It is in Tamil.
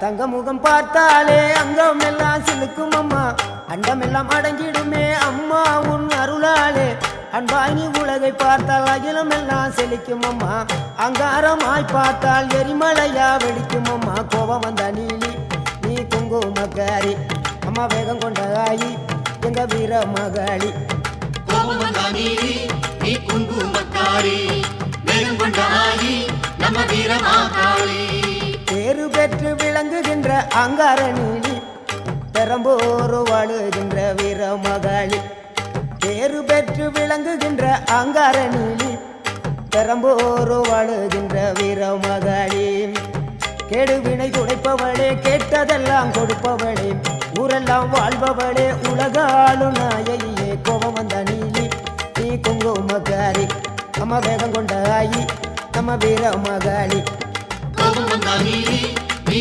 தங்க முகம் பார்த்தாலே அங்கம் எல்லாம் சிலுக்கும் அம்மா அண்டமெல்லாம் அடங்கிடுமே அம்மா உன் அருளாலே அன்பாங்கி உலகை பார்த்தால் அகிலம் எல்லாம் செழிக்கும் அம்மா அங்காரமாய் பார்த்தால் எரிமலையா வெடிக்கும் அம்மா கோபம் வந்த நீலி நீ குங்குமக்காரி அம்மா வேகம் கொண்ட ஆயி எங்க வீர மகாளி கோபம் வந்த நீலி நீ குங்குமக்காரி வேகம் கொண்ட ஆயி நம்ம வீர மகாளி பேரு பெற்று விளங்குகின்ற அங்கார நீலி பெரம்போரு வாழுகின்ற வீர மகாளி பேரு பெற்று விளங்குகின்ற அங்கார நீலி பெரம்போரு வாழுகின்ற வீர மகாளி கேடுவினை துடைப்பவளே கேட்டதெல்லாம் கொடுப்பவளே ஊரெல்லாம் வாழ்பவளே உலகாளு நாயகியே கோபம் வந்த நீலி நீ குங்குமக்காரி அம்மா வேகம் கொண்ட ஆயி நம்ம வீர மகாளி கோபம் வந்த நீலி நீ